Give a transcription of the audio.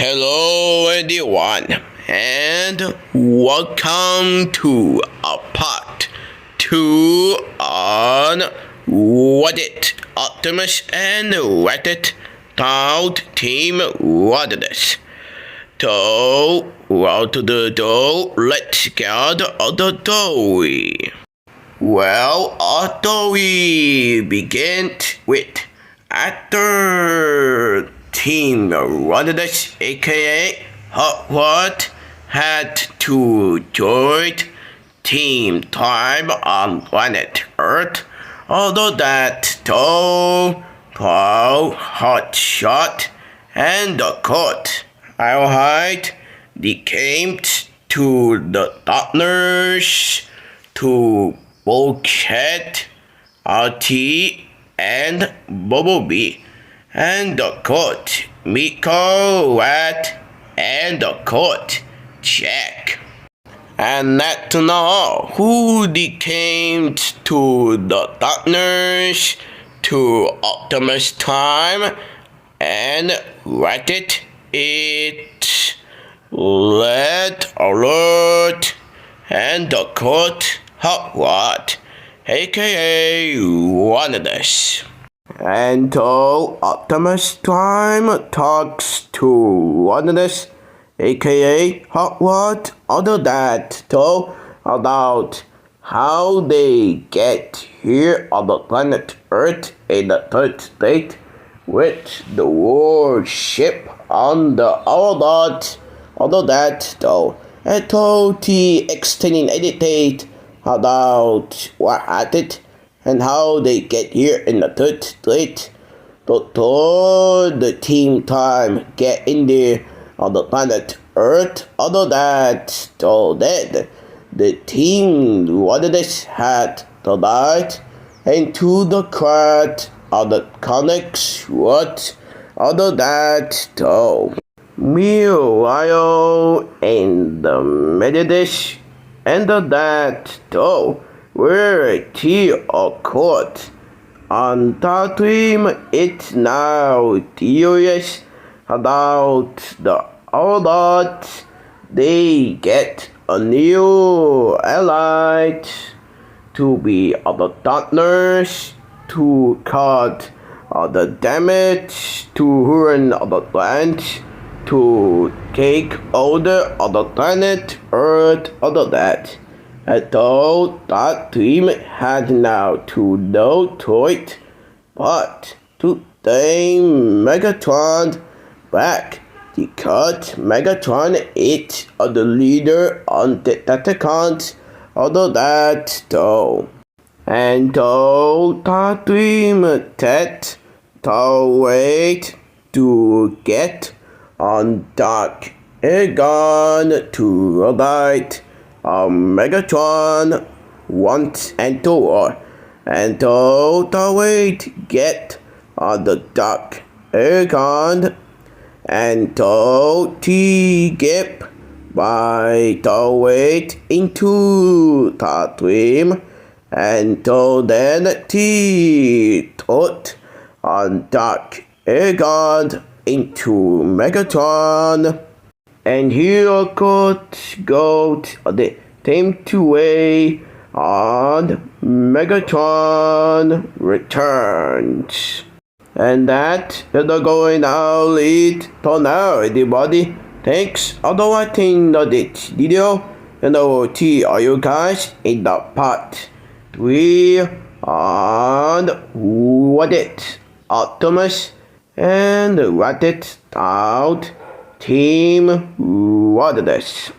Hello everyone, and welcome to a part 2 on What It Optimus and Ratchet Town Team Rodimus. So, well to the door, let's get the story. Well, our story begins with after Team Rodimus, aka Hotword, had to join Team Time on planet Earth. Although that Toe, Paul, Hotshot, and the Court Alright, they came to the doctors to Bulkhead, RT, and Bumblebee, and the Court, Miko, Rat, and the Court, Jack. And that to know who they came to the doctors, to Optimus Time, and Ratchet. It Red Alert and the Court Hotword, aka Rodimus. And so Optimus Time talks to Rodimus, aka Hotword, other that though about how they get here on the planet Earth in the third state with the warship on the Outlaws, although that though, and told the extenuated about what happened and how they get here in the third state. But told the Team Time get in there on the planet Earth, although that though that the team Rodimus had to die into the crowd of the comics what other that though. Meanwhile in the Methodist and that though where tea or court on that team it's now curious about the odds they get a new ally to be other doctors to cut the damage to ruin the land to take over the planet Earth other that. Although that team had now to no choice but to tame Megatron back because Megatron is the leader on the Decepticons other that though. And though that dream that to wait to get on Dark Aegon to ride Megatron once and door, and though the wait get on the Dark Aegon, and though T get by the wait into the dream, and though then T thought on Dark Aegon into Megatron, and here could go the same two way on Megatron returns. And that is going to lead to now everybody. Thanks for watching this video, and I will see all you guys in the part 3 on What It Optimus and Ratchet Town Team Rodimus.